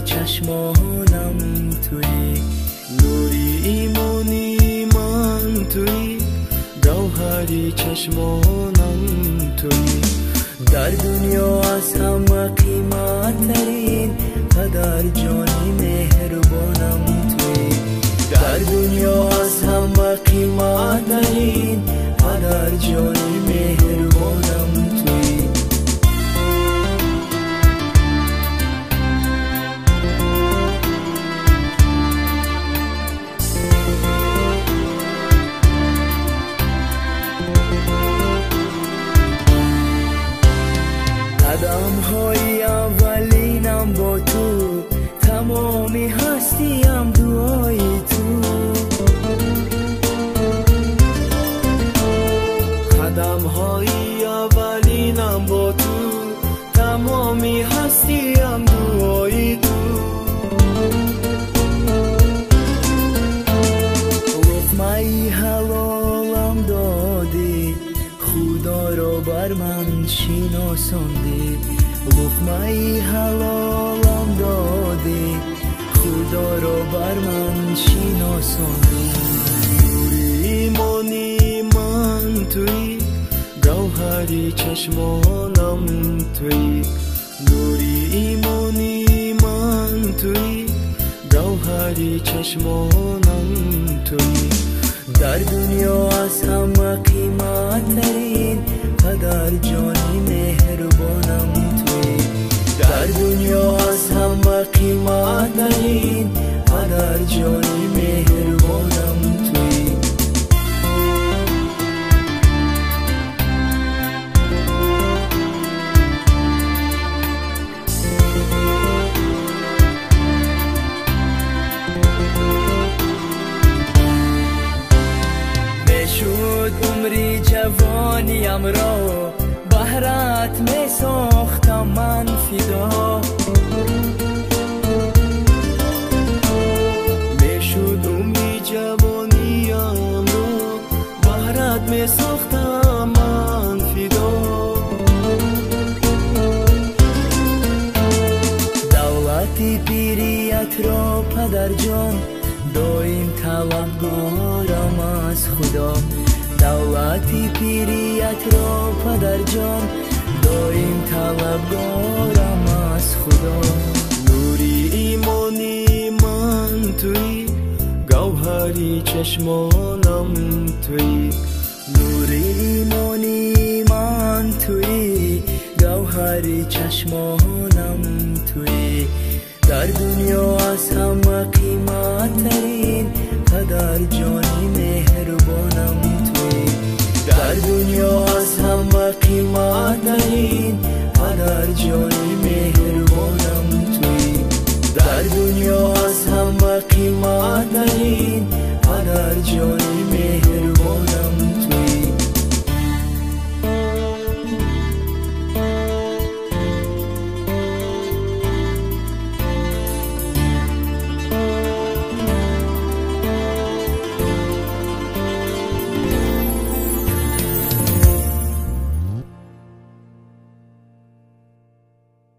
چشمانم توی، نوری ایمانی من توی، گوهری چشمانم توی. در دنیا از همه قیمت ترین پدر جانی مهربانم توی، در دنیا از همه قیمت ترین پدر جانی مهربانم توی. قدم‌های اولینم با تو، تمامی هستیم دعای تو. قدم‌های اولینم با تو، تمامی هستیم دعای تو. لقمه حلالم دادی، خدا رو بر من شناساندی. لقمه حلالم دادی، خدا رو بر من شناساندی. نوری ایمانی من توی، گوهری چشمانم توی، نوری ایمانی من توی، گوهری چشمانم توی. در دنیا از همه قیمت ترین پدر جانی مهربانم توی، در دنیا از همه قیمت ترین پدر جانی مهربانم توی. شد عمری جوانیم را، بهرت می ساختم من فدا. می شد عمری جوانیم را، بهرت می ساختم من فدا. دولتی پیریت را پدر جان، دایم طلبگارم از خدا. دولتی پیریت را پدر جان، دایم طلبگارم از خدا. نوری ایمانی من توی، گوهری چشمانم توی، نوری ایمانی من توی، گوهری چشمانم توی. در دنیا از همه قیمت ترین پدر جانی